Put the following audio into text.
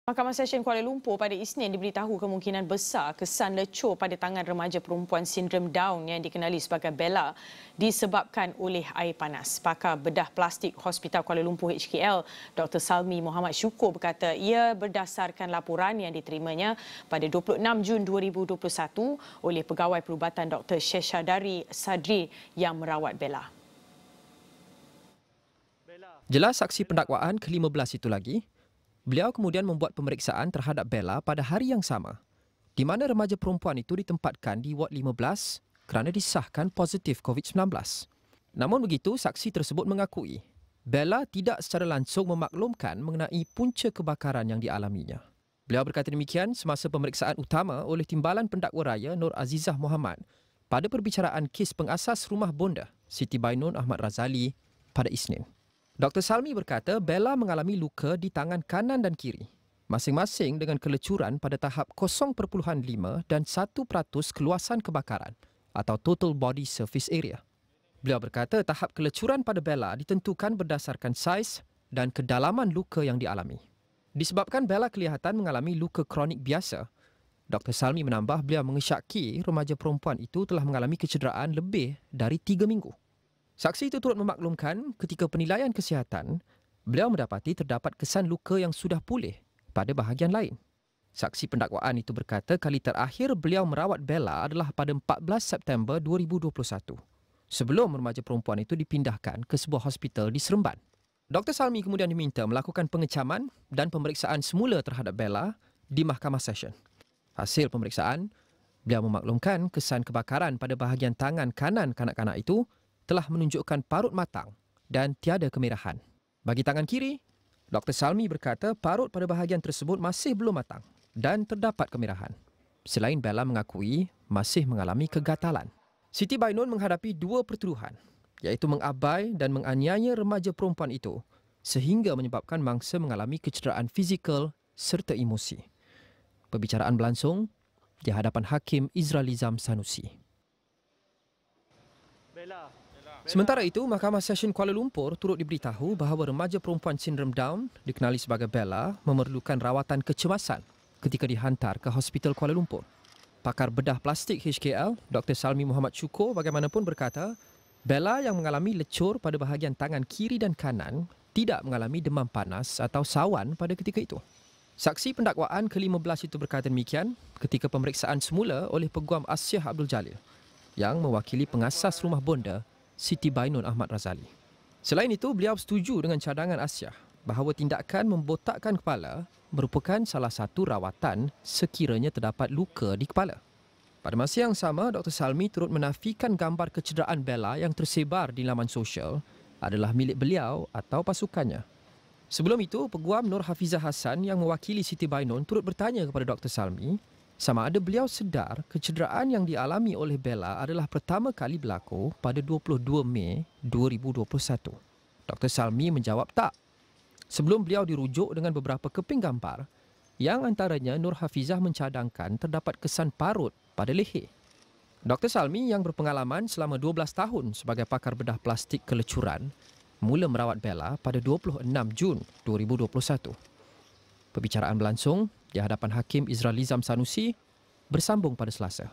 Mahkamah Session Kuala Lumpur pada Isnin diberitahu kemungkinan besar kesan lecur pada tangan remaja perempuan sindrom Down yang dikenali sebagai Bella disebabkan oleh air panas. Pakar bedah plastik Hospital Kuala Lumpur HKL, Dr. Salmi Muhammad Syukur berkata ia berdasarkan laporan yang diterimanya pada 26 Jun 2021 oleh Pegawai Perubatan Dr. Sheshadari Sadri yang merawat Bella. Jelas saksi pendakwaan ke-15 itu lagi, beliau kemudian membuat pemeriksaan terhadap Bella pada hari yang sama, di mana remaja perempuan itu ditempatkan di Ward 15 kerana disahkan positif COVID-19. Namun begitu, saksi tersebut mengakui Bella tidak secara langsung memaklumkan mengenai punca kebakaran yang dialaminya. Beliau berkata demikian semasa pemeriksaan utama oleh Timbalan Pendakwa Raya Nur Azizah Muhammad pada perbicaraan kes pengasas rumah bonda Siti Bainun Ahmad Razali pada Isnin. Dr. Salmi berkata Bella mengalami luka di tangan kanan dan kiri, masing-masing dengan kelecuran pada tahap 0.5 dan 1% keluasan kebakaran atau total body surface area. Beliau berkata tahap kelecuran pada Bella ditentukan berdasarkan saiz dan kedalaman luka yang dialami. Disebabkan Bella kelihatan mengalami luka kronik biasa, Dr. Salmi menambah beliau mengesyaki remaja perempuan itu telah mengalami kecederaan lebih dari 3 minggu. Saksi itu turut memaklumkan ketika penilaian kesihatan, beliau mendapati terdapat kesan luka yang sudah pulih pada bahagian lain. Saksi pendakwaan itu berkata kali terakhir beliau merawat Bella adalah pada 14 September 2021, sebelum remaja perempuan itu dipindahkan ke sebuah hospital di Seremban. Dr. Salmi kemudian diminta melakukan pengecaman dan pemeriksaan semula terhadap Bella di Mahkamah Session. Hasil pemeriksaan, beliau memaklumkan kesan kebakaran pada bahagian tangan kanan kanak-kanak itu telah menunjukkan parut matang dan tiada kemerahan. Bagi tangan kiri, Dr. Salmi berkata parut pada bahagian tersebut masih belum matang dan terdapat kemerahan. Selain Bella mengakui masih mengalami kegatalan. Siti Bainun menghadapi 2 pertuduhan, iaitu mengabai dan menganiaya remaja perempuan itu sehingga menyebabkan mangsa mengalami kecederaan fizikal serta emosi. Perbicaraan berlangsung di hadapan Hakim Izralizam Sanusi. Sementara itu, Mahkamah Session Kuala Lumpur turut diberitahu bahawa remaja perempuan sindrom Down dikenali sebagai Bella memerlukan rawatan kecemasan ketika dihantar ke Hospital Kuala Lumpur. Pakar bedah plastik HKL, Dr. Salmi Muhammad Syukur bagaimanapun berkata, Bella yang mengalami lecur pada bahagian tangan kiri dan kanan tidak mengalami demam panas atau sawan pada ketika itu. Saksi pendakwaan ke-15 itu berkata demikian ketika pemeriksaan semula oleh Peguam Asyah Abdul Jalil yang mewakili pengasas rumah bonda Siti Bainun Ahmad Razali. Selain itu, beliau setuju dengan cadangan Asyah bahawa tindakan membotakkan kepala merupakan salah satu rawatan sekiranya terdapat luka di kepala. Pada masa yang sama, Dr. Salmi turut menafikan gambar kecederaan Bella yang tersebar di laman sosial adalah milik beliau atau pasukannya. Sebelum itu, Peguam Nur Hafizah Hassan yang mewakili Siti Bainun turut bertanya kepada Dr. Salmi sama ada beliau sedar kecederaan yang dialami oleh Bella adalah pertama kali berlaku pada 22 Mei 2021. Dr. Salmi menjawab tak. Sebelum beliau dirujuk dengan beberapa keping gambar, yang antaranya Nur Hafizah mencadangkan terdapat kesan parut pada leher. Dr. Salmi yang berpengalaman selama 12 tahun sebagai pakar bedah plastik kelecuran, mula merawat Bella pada 26 Jun 2021. Perbicaraan berlangsung di hadapan Hakim Izralizam Sanusi bersambung pada Selasa.